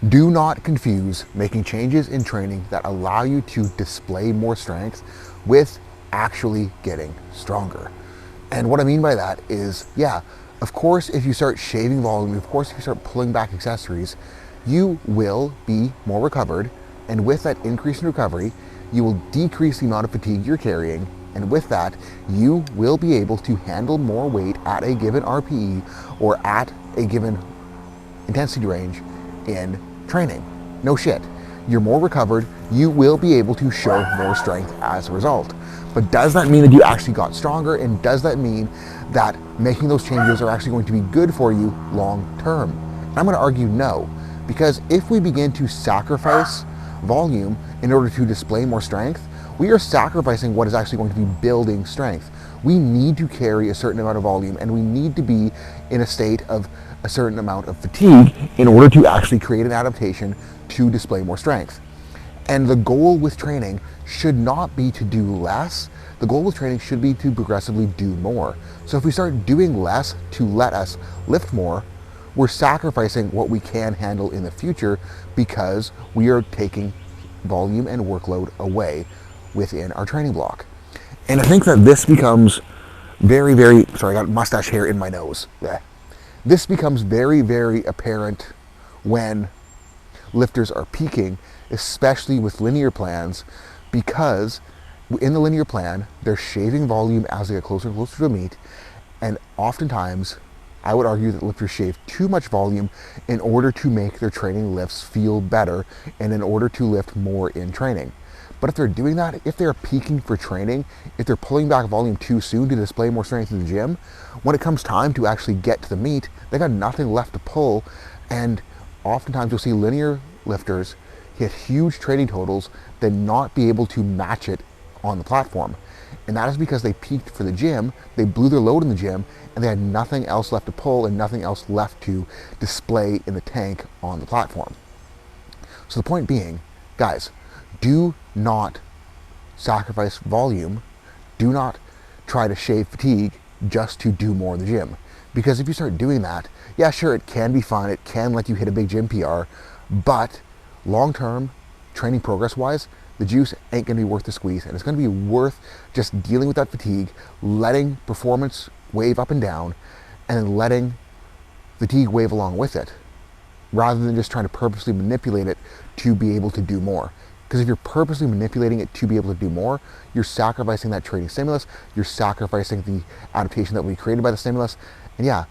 Do not confuse making changes in training that allow you to display more strength with actually getting stronger. And what I mean by that is, yeah, of course, if you start shaving volume, of course, if you start pulling back accessories, you will be more recovered. And with that increase in recovery, you will decrease the amount of fatigue you're carrying. And with that, you will be able to handle more weight at a given RPE or at a given intensity range in training. No shit. You're more recovered, you will be able to show more strength as a result. But does that mean that you actually got stronger? And does that mean that making those changes are actually going to be good for you long term? And I'm going to argue no, because if we begin to sacrifice volume in order to display more strength, we are sacrificing what is actually going to be building strength. We need to carry a certain amount of volume, and we need to be in a state of a certain amount of fatigue in order to actually create an adaptation to display more strength. And the goal with training should not be to do less. The goal with training should be to progressively do more. So if we start doing less to let us lift more, we're sacrificing what we can handle in the future because we are taking volume and workload away within our training block. And I think that this becomes very, sorry, I got mustache hair in my nose. Blech. This becomes very, very apparent when lifters are peaking, especially with linear plans, because in the linear plan, they're shaving volume as they get closer and closer to the meet. And oftentimes, I would argue that lifters shave too much volume in order to make their training lifts feel better and in order to lift more in training. But if they're doing that, if they're peaking for training, if they're pulling back volume too soon to display more strength in the gym, when it comes time to actually get to the meet, they got nothing left to pull. And oftentimes you'll see linear lifters hit huge training totals, then not be able to match it on the platform. And that is because they peaked for the gym, they blew their load in the gym, and they had nothing else left to pull and nothing else left to display in the tank on the platform. So the point being, guys, do not sacrifice volume. Do not try to shave fatigue just to do more in the gym. Because if you start doing that, yeah, sure, it can be fun. It can let you hit a big gym PR. But long-term, training progress-wise, the juice ain't going to be worth the squeeze. And it's going to be worth just dealing with that fatigue, letting performance wave up and down, and then letting fatigue wave along with it, rather than just trying to purposely manipulate it to be able to do more. Because if you're purposely manipulating it to be able to do more, you're sacrificing that training stimulus, you're sacrificing the adaptation that will be created by the stimulus. And yeah,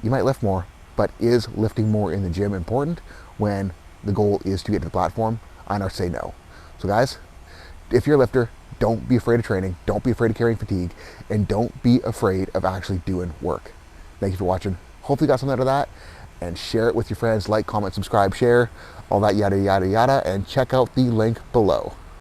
you might lift more, but is lifting more in the gym important when the goal is to get to the platform? I say no. So guys, if you're a lifter, don't be afraid of training, don't be afraid of carrying fatigue, and don't be afraid of actually doing work. Thank you for watching. Hopefully you got something out of that, and share it with your friends. Like, comment, subscribe, share, all that yada, yada, yada, and check out the link below.